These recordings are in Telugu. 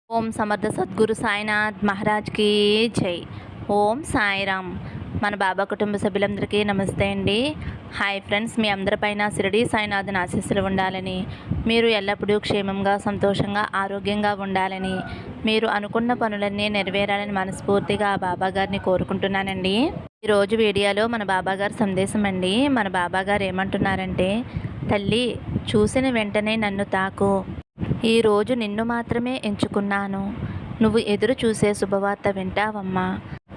ఓం సమర్థ సద్గురు సాయినాథ్ మహారాజ్కి జై. ఓం సాయిరామ్. మన బాబా కుటుంబ సభ్యులందరికీ నమస్తే అండి. హాయ్ ఫ్రెండ్స్, మీ అందరిపైన షిరిడి సాయినాథన్ ఆశీస్సులు ఉండాలని, మీరు ఎల్లప్పుడూ క్షేమంగా సంతోషంగా ఆరోగ్యంగా ఉండాలని, మీరు అనుకున్న పనులన్నీ నెరవేరాలని మనస్ఫూర్తిగా ఆ బాబా గారిని కోరుకుంటున్నానండి. ఈరోజు వీడియోలో మన బాబా గారి సందేశం అండి. మన బాబా గారు ఏమంటున్నారంటే, తల్లి చూసిన వెంటనే నన్ను తాకు, ఈరోజు నిన్ను మాత్రమే ఎంచుకున్నాను. నువ్వు ఎదురు చూసే శుభవార్త వింటావమ్మా.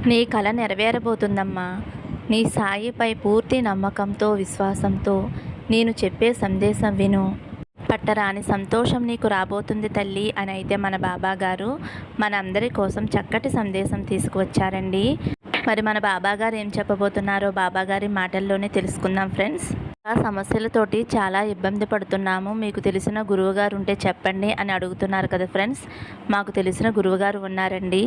నీ కల నెరవేరబోతుందమ్మా. నీ సాయిపై పూర్తి నమ్మకంతో విశ్వాసంతో నేను చెప్పే సందేశం విను. పట్టరాని సంతోషం నీకు రాబోతుంది తల్లి అని అయితే మన బాబా గారు మన అందరి కోసం చక్కటి సందేశం తీసుకువచ్చారండి. మరి మన బాబా గారు ఏం చెప్పబోతున్నారో బాబా గారి మాటల్లోనే తెలుసుకుందాం ఫ్రెండ్స్. ఆ సమస్యలతోటి చాలా ఇబ్బంది పడుతున్నాము, మీకు తెలిసిన గురువుగారు ఉంటే చెప్పండి అని అడుగుతున్నారు కదా ఫ్రెండ్స్. మాకు తెలిసిన గురువుగారు ఉన్నారండి.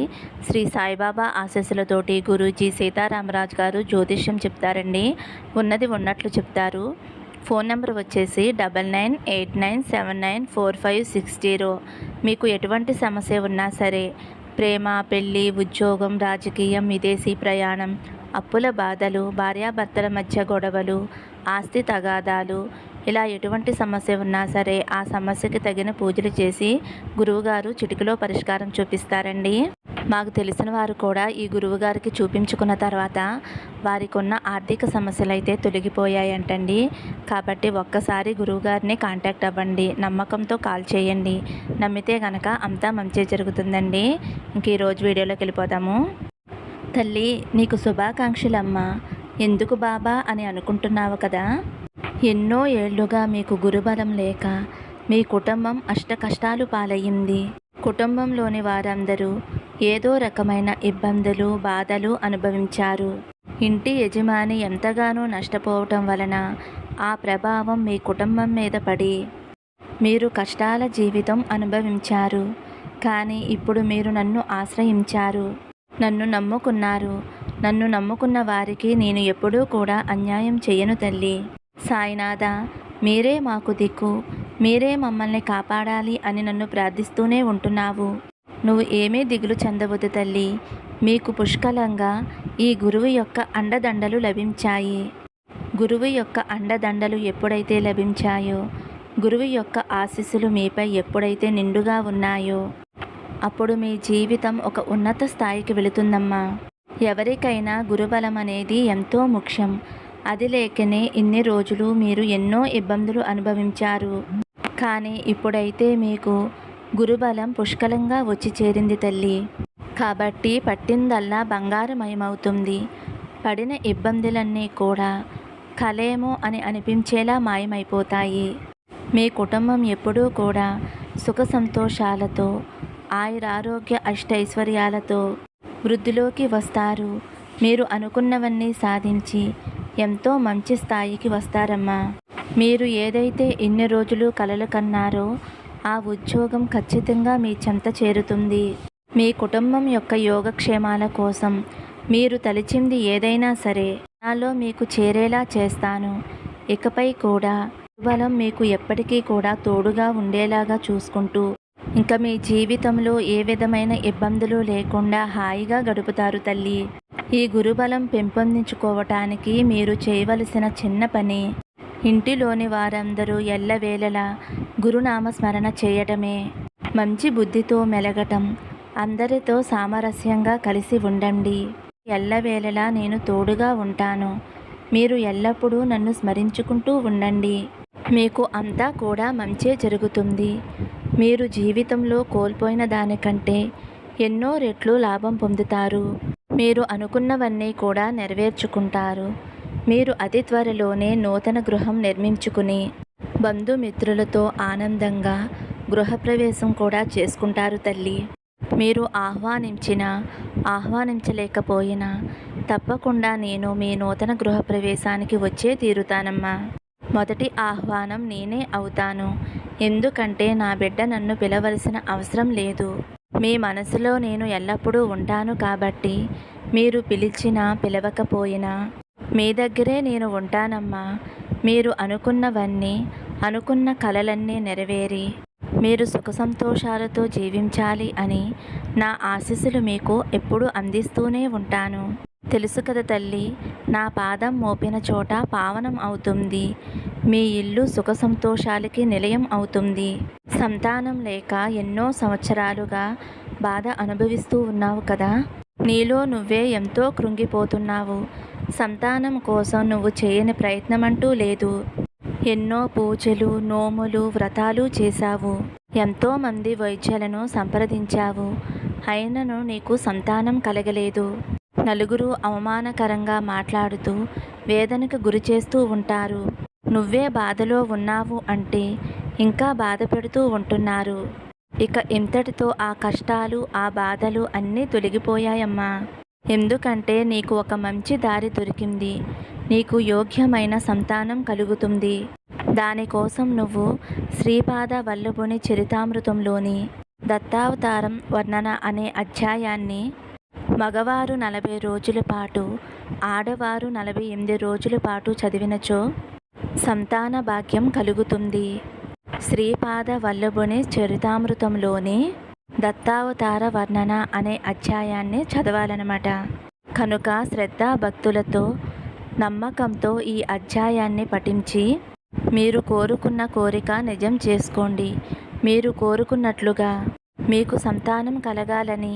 శ్రీ సాయిబాబా ఆశీస్సులతోటి గురూజీ సీతారామరాజు గారు జ్యోతిష్యం చెప్తారండి. ఉన్నది ఉన్నట్లు చెప్తారు. ఫోన్ నెంబర్ వచ్చేసి 9989794560. మీకు ఎటువంటి సమస్య ఉన్నా సరే, ప్రేమ, పెళ్ళి, ఉద్యోగం, రాజకీయం, విదేశీ ప్రయాణం, అప్పుల బాధలు, భార్యాభర్తల మధ్య గొడవలు, ఆస్తి తగాదాలు, ఇలా ఎటువంటి సమస్య ఉన్నా సరే ఆ సమస్యకి తగిన పూజలు చేసి గురువుగారు చిటికలో పరిష్కారం చూపిస్తారండి. మాకు తెలిసిన వారు కూడా ఈ గురువుగారికి చూపించుకున్న తర్వాత వారికి ఉన్న ఆర్థిక సమస్యలు అయితే తొలగిపోయాయంటండి. కాబట్టి ఒక్కసారి గురువుగారిని కాంటాక్ట్ అవ్వండి, నమ్మకంతో కాల్ చేయండి. నమ్మితే గనక అంతా మంచి జరుగుతుందండి. ఇంక ఈరోజు వీడియోలోకి వెళ్ళిపోతాము. తల్లి నీకు శుభాకాంక్షలమ్మా. ఎందుకు బాబా అని అనుకుంటున్నావు కదా. ఎన్నో ఏళ్లుగా మీకు గురుబలం లేక మీ కుటుంబం అష్టకష్టాలు పాలయ్యింది. కుటుంబంలోని వారందరూ ఏదో రకమైన ఇబ్బందులు, బాధలు అనుభవించారు. ఇంటి యజమాని ఎంతగానో నష్టపోవటం వలన ఆ ప్రభావం మీ కుటుంబం మీద పడి మీరు కష్టాల జీవితం అనుభవించారు. కానీ ఇప్పుడు మీరు నన్ను ఆశ్రయించారు, నన్ను నమ్ముకున్నారు. నన్ను నమ్ముకున్న వారికి నేను ఎప్పుడూ కూడా అన్యాయం చేయను తల్లి. సాయినాథ, మీరే మాకు దిక్కు, మీరే మమ్మల్ని కాపాడాలి అని నన్ను ప్రార్థిస్తూనే ఉంటున్నావు. నువ్వు ఏమీ దిగులు చెందవద్దు తల్లి. మీకు పుష్కలంగా ఈ గురువు యొక్క అండదండలు లభించాయి. గురువు యొక్క అండదండలు ఎప్పుడైతే లభించాయో, గురువు యొక్క ఆశీస్సులు మీపై ఎప్పుడైతే నిండుగా ఉన్నాయో, అప్పుడు మీ జీవితం ఒక ఉన్నత స్థాయికి వెళుతుందమ్మా. ఎవరికైనా గురుబలం అనేది ఎంతో ముఖ్యం. అది లేకనే ఇన్ని రోజులు మీరు ఎన్నో ఇబ్బందులు అనుభవించారు. కానీ ఇప్పుడైతే మీకు గురుబలం పుష్కలంగా వచ్చి చేరింది తల్లి. కాబట్టి పట్టిందల్లా బంగారమయమవుతుంది. పడిన ఇబ్బందులన్నీ కూడా కలేమో అని అనిపించేలా మాయమైపోతాయి. మీ కుటుంబం ఎప్పుడూ కూడా సుఖ సంతోషాలతో, ఆయురారోగ్య అష్టైశ్వర్యాలతో వృద్ధిలోకి వస్తారు. మీరు అనుకున్నవన్నీ సాధించి ఎంతో మంచి స్థాయికి వస్తారమ్మా. మీరు ఏదైతే ఇన్ని రోజులు కలలు కన్నారో ఆ ఉద్యోగం ఖచ్చితంగా మీ చెంత చేరుతుంది. మీ కుటుంబం యొక్క యోగక్షేమాల కోసం మీరు తలిచింది ఏదైనా సరే నాలో మీకు చేరేలా చేస్తాను. ఇకపై కూడా బలం మీకు ఎప్పటికీ కూడా తోడుగా ఉండేలాగా చూసుకుంటూ ఇంకా మీ జీవితంలో ఏ విధమైన ఇబ్బందులు లేకుండా హాయిగా గడుపుతారు తల్లి. ఈ గురుబలం పెంపొందించుకోవటానికి మీరు చేయవలసిన చిన్న పని, ఇంటిలోని వారందరూ ఎల్లవేళలా గురునామస్మరణ చేయటమే. మంచి బుద్ధితో మెలగటం, అందరితో సామరస్యంగా కలిసి ఉండండి. ఎల్లవేళలా నేను తోడుగా ఉంటాను. మీరు ఎల్లప్పుడూ నన్ను స్మరించుకుంటూ ఉండండి. మీకు అంతా కూడా మంచే జరుగుతుంది. మీరు జీవితంలో కోల్పోయిన దానికంటే ఎన్నో రెట్లు లాభం పొందుతారు. మీరు అనుకున్నవన్నీ కూడా నెరవేర్చుకుంటారు. మీరు అతి త్వరలోనే నూతన గృహం నిర్మించుకుని బంధుమిత్రులతో ఆనందంగా గృహప్రవేశం కూడా చేసుకుంటారు తల్లి. మీరు ఆహ్వానించినా ఆహ్వానించలేకపోయినా తప్పకుండా నేను మీ నూతన గృహప్రవేశానికి వచ్చే తీరుతానమ్మా. మొదటి ఆహ్వానం నేనే అవుతాను. ఎందుకంటే నా బిడ్డ నన్ను పిలవలసిన అవసరం లేదు. మీ మనసులో నేను ఎల్లప్పుడూ ఉంటాను కాబట్టి మీరు పిలిచినా పిలవకపోయినా మీ దగ్గరే నేను ఉంటానమ్మా. మీరు అనుకున్నవన్నీ, అనుకున్న కలలన్నీ నెరవేరి మీరు సుఖ సంతోషాలతో జీవించాలి అని నా ఆశీస్సులు మీకు ఎప్పుడూ అందిస్తూనే ఉంటాను. తెలుసు కదా తల్లి, నా పాదం మోపిన చోట పావనం అవుతుంది. మీ ఇల్లు సుఖ సంతోషాలకి నిలయం అవుతుంది. సంతానం లేక ఎన్నో సంవత్సరాలుగా బాధ అనుభవిస్తూ ఉన్నావు కదా. నీలో నువ్వే ఎంతో కృంగిపోతున్నావు. సంతానం కోసం నువ్వు చేయని ప్రయత్నమంటూ లేదు. ఎన్నో పూజలు, నోములు, వ్రతాలు చేశావు. ఎంతోమంది వైద్యులను సంప్రదించావు. అయినను నీకు సంతానం కలగలేదు. నలుగురు అవమానకరంగా మాట్లాడుతూ వేదనకు గురి చేస్తూ ఉంటారు. నువ్వే బాధలో ఉన్నావు అంటే ఇంకా బాధ పెడుతూ ఉంటున్నారు. ఇక ఇంతటితో ఆ కష్టాలు, ఆ బాధలు అన్నీ తొలగిపోయాయమ్మా. ఎందుకంటే నీకు ఒక మంచి దారి దొరికింది. నీకు యోగ్యమైన సంతానం కలుగుతుంది. దానికోసం నువ్వు శ్రీపాద వల్లభుని చరితామృతంలోని దత్తావతారం వర్ణన అనే అధ్యాయాన్ని మగవారు 40 రోజుల పాటు, ఆడవారు 48 రోజుల పాటు చదివినచో సంతాన భాగ్యం కలుగుతుంది. శ్రీపాద వల్లభుని చరితామృతంలోని దత్తావతార వర్ణన అనే అధ్యాయాన్ని చదవాలన్నమాట. కనుక శ్రద్ధ భక్తులతో, నమ్మకంతో ఈ అధ్యాయాన్ని పఠించి మీరు కోరుకున్న కోరిక నిజం చేసుకోండి. మీరు కోరుకున్నట్లుగా మీకు సంతానం కలగాలని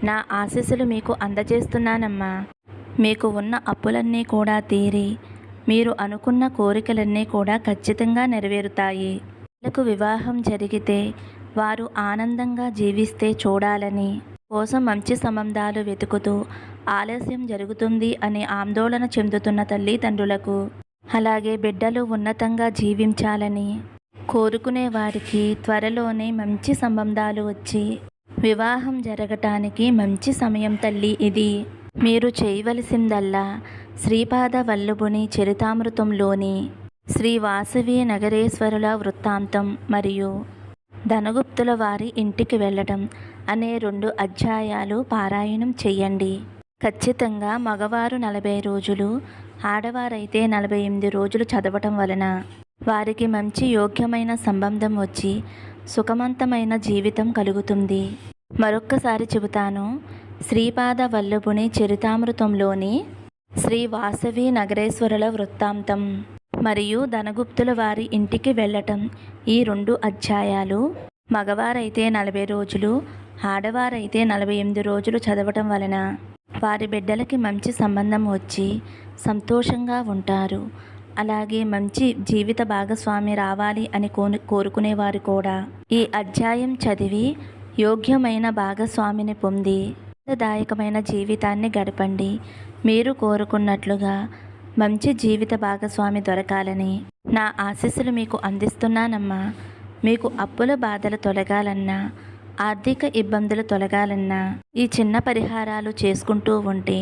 నా ఆశీస్సులు మీకు అందజేస్తున్నానమ్మా. మీకు ఉన్న అప్పులన్నీ కూడా తీరి మీరు అనుకున్న కోరికలన్నీ కూడా ఖచ్చితంగా నెరవేరుతాయి. వాళ్ళకు వివాహం జరిగితే వారు ఆనందంగా జీవిస్తే చూడాలని కోసం మంచి సంబంధాలు వెతుకుతూ ఆలస్యం జరుగుతుంది అని ఆందోళన చెందుతున్న తల్లిదండ్రులకు, అలాగే బిడ్డలు ఉన్నతంగా జీవించాలని కోరుకునే వారికి త్వరలోనే మంచి సంబంధాలు వచ్చి వివాహం జరగటానికి మంచి సమయం తల్లి ఇది. మీరు చేయవలసిందల్లా శ్రీపాద వల్లభుని చరితామృతంలోని శ్రీ వాసవి నగరేశ్వరుల వృత్తాంతం మరియు ధనగుప్తుల వారి ఇంటికి వెళ్ళటం అనే 2 అధ్యాయాలు పారాయణం చెయ్యండి. ఖచ్చితంగా మగవారు 40 రోజులు, ఆడవారైతే 48 రోజులు చదవటం వలన వారికి మంచి యోగ్యమైన సంబంధం వచ్చి సుఖవంతమైన జీవితం కలుగుతుంది. మరొక్కసారి చెబుతాను. శ్రీపాద వల్లభుని చరితామృతంలోని శ్రీ వాసవి నగరేశ్వరుల వృత్తాంతం మరియు ధనగుప్తుల వారి ఇంటికి వెళ్ళటం ఈ 2 అధ్యాయాలు మగవారైతే 40 రోజులు, ఆడవారైతే 48 రోజులు చదవటం వలన వారి బిడ్డలకి మంచి సంబంధం వచ్చి సంతోషంగా ఉంటారు. అలాగే మంచి జీవిత భాగస్వామి రావాలి అని కోరుకునేవారు కూడా ఈ అధ్యాయం చదివి యోగ్యమైన భాగస్వామిని పొంది ఆనందదాయకమైన జీవితాన్ని గడపండి. మీరు కోరుకున్నట్లుగా మంచి జీవిత భాగస్వామి దొరకాలని నా ఆశీస్సులు మీకు అందిస్తున్నానమ్మా. మీకు అప్పుల బాధలు తొలగాలన్నా, ఆర్థిక ఇబ్బందులు తొలగాలన్నా ఈ చిన్న పరిహారాలు చేసుకుంటూ ఉంటే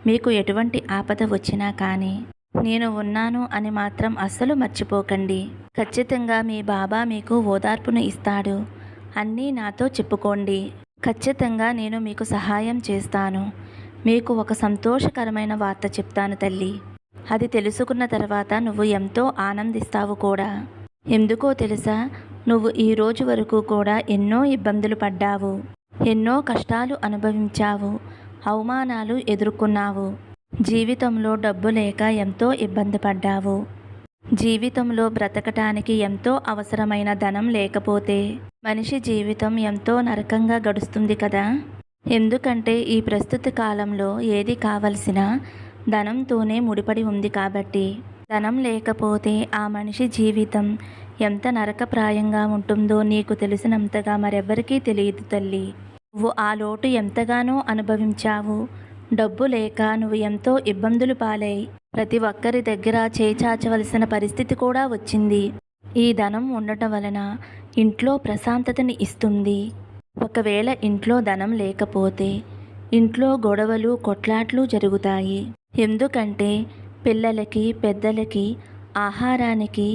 మీకు ఎటువంటి ఆపద వచ్చినా కానీ నేను ఉన్నాను అని మాత్రం అస్సలు మర్చిపోకండి. ఖచ్చితంగా మీ బాబా మీకు ఓదార్పును ఇస్తాడు. అన్నీ నాతో చెప్పుకోండి. ఖచ్చితంగా నేను మీకు సహాయం చేస్తాను. మీకు ఒక సంతోషకరమైన వార్త చెప్తాను తల్లి. అది తెలుసుకున్న తర్వాత నువ్వు ఎంతో ఆనందిస్తావు కూడా. ఎందుకో తెలుసా, నువ్వు ఈ రోజు వరకు కూడా ఎన్నో ఇబ్బందులు పడ్డావు, ఎన్నో కష్టాలు అనుభవించావు, అవమానాలు ఎదుర్కొన్నావు. జీవితంలో డబ్బు లేక ఎంతో ఇబ్బంది పడ్డావు. జీవితంలో బ్రతకటానికి ఎంతో అవసరమైన ధనం లేకపోతే మనిషి జీవితం ఎంతో నరకంగా గడుస్తుంది కదా. ఎందుకంటే ఈ ప్రస్తుత కాలంలో ఏది కావలసినా ధనంతోనే ముడిపడి ఉంది కాబట్టి. ధనం లేకపోతే ఆ మనిషి జీవితం ఎంత నరకప్రాయంగా ఉంటుందో నీకు తెలిసినంతగా మరెవ్వరికీ తెలియదు తల్లి. నువ్వు ఆ లోటు ఎంతగానో అనుభవించావు. డబ్బు లేక నువ్వు ఎంతో ఇబ్బందులు పాలై ప్రతి ఒక్కరి దగ్గర చేచాచవలసిన పరిస్థితి కూడా వచ్చింది. ఈ ధనం ఉండటం వలన ఇంట్లో ప్రశాంతతని ఇస్తుంది. ఒకవేళ ఇంట్లో ధనం లేకపోతే ఇంట్లో గొడవలు, కొట్లాట్లు జరుగుతాయి. ఎందుకంటే పిల్లలకి, పెద్దలకి, ఆహారానికి,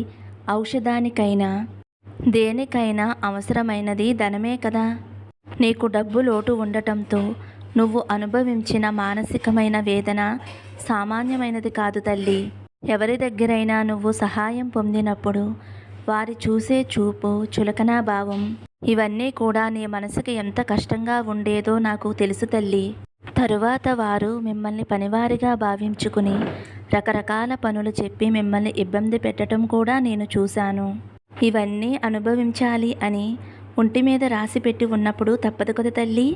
ఔషధానికైనా దేనికైనా అవసరమైనది ధనమే కదా. నీకు డబ్బు లోటు ఉండటంతో నువ్వు అనుభవించిన మానసికమైన వేదన సామాన్యమైనది కాదు తల్లి. ఎవరి దగ్గరైనా నువ్వు సహాయం పొందినప్పుడు వారి చూసే చూపు, చులకనా భావం ఇవన్నీ కూడా నీ మనసుకి ఎంత కష్టంగా ఉండేదో నాకు తెలుసు తల్లి. తరువాత వారు మిమ్మల్ని పనివారిగా భావించుకుని రకరకాల పనులు చెప్పి మిమ్మల్ని ఇబ్బంది పెట్టడం కూడా నేను చూశాను. ఇవన్నీ అనుభవించాలి అని ఒంటి మీద రాసిపెట్టి ఉన్నప్పుడు తప్పదు కదా తల్లి.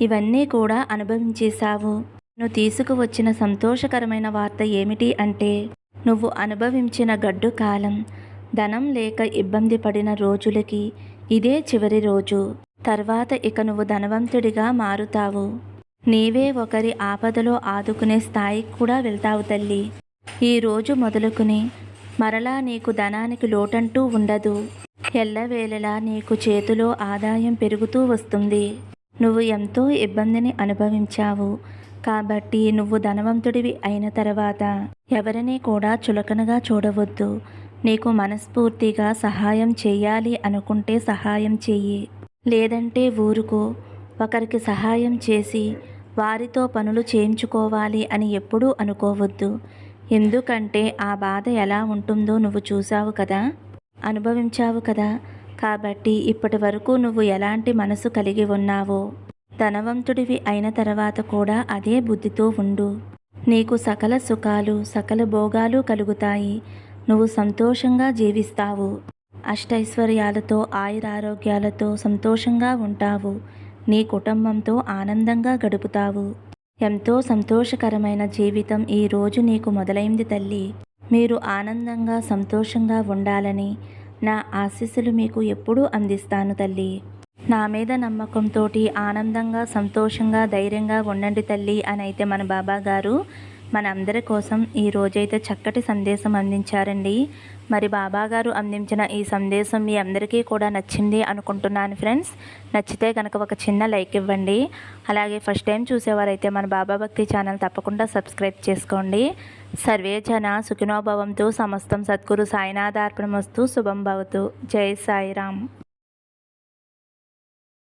ఇవన్నీ కూడా అనుభవించేశావు. నువ్వు తీసుకువచ్చిన సంతోషకరమైన వార్త ఏమిటి అంటే, నువ్వు అనుభవించిన గడ్డు కాలం, ధనం లేక ఇబ్బంది పడిన రోజులకి ఇదే చివరి రోజు. తర్వాత ఇక నువ్వు ధనవంతుడిగా మారుతావు. నీవే ఒకరి ఆపదలో ఆదుకునే స్థాయికి కూడా వెళ్తావు తల్లి. ఈ రోజు మొదలుకుని మరలా నీకు ధనానికి లోటంటూ ఉండదు. ఎల్లవేళలా నీకు చేతిలో ఆదాయం పెరుగుతూ వస్తుంది. నువ్వు ఎంతో ఇబ్బందిని అనుభవించావు కాబట్టి నువ్వు ధనవంతుడివి అయిన తర్వాత ఎవరిని కూడా చులకనగా చూడవద్దు. నీకు మనస్ఫూర్తిగా సహాయం చేయాలి అనుకుంటే సహాయం చెయ్యి, లేదంటే ఊరుకో. ఒకరికి సహాయం చేసి వారితో పనులు చేయించుకోవాలి అని ఎప్పుడూ అనుకోవద్దు. ఎందుకంటే ఆ బాధ ఎలా ఉంటుందో నువ్వు చూసావు కదా, అనుభవించావు కదా. కాబట్టి ఇప్పటి వరకు నువ్వు ఎలాంటి మనసు కలిగి ఉన్నావో ధనవంతుడివి అయిన తర్వాత కూడా అదే బుద్ధితో ఉండు. నీకు సకల సుఖాలు, సకల భోగాలు కలుగుతాయి. నువ్వు సంతోషంగా జీవిస్తావు. అష్టైశ్వర్యాలతో, ఆయురారోగ్యాలతో సంతోషంగా ఉంటావు. నీ కుటుంబంతో ఆనందంగా గడుపుతావు. ఎంతో సంతోషకరమైన జీవితం ఈరోజు నీకు మొదలైంది తల్లి. మీరు ఆనందంగా, సంతోషంగా ఉండాలని నా ఆశీస్సులు మీకు ఎప్పుడూ అందిస్తాను తల్లి. నా మీద నమ్మకంతో ఆనందంగా, సంతోషంగా, ధైర్యంగా ఉండండి తల్లి అని అయితే మన బాబా గారు మన అందరి కోసం ఈ రోజైతే చక్కటి సందేశం అందించారండి. మరి బాబా గారు అందించిన ఈ సందేశం మీ అందరికీ కూడా నచ్చింది అనుకుంటున్నాను ఫ్రెండ్స్. నచ్చితే కనుక ఒక చిన్న లైక్ ఇవ్వండి. అలాగే ఫస్ట్ టైం చూసేవారైతే మన బాబా భక్తి ఛానల్ తప్పకుండా సబ్స్క్రైబ్ చేసుకోండి. సర్వే జన సుఖినో భవంతు. సమస్తం సద్గురు సాయినాథార్పణమస్తు. శుభం భవతు. జై సాయిరామ్.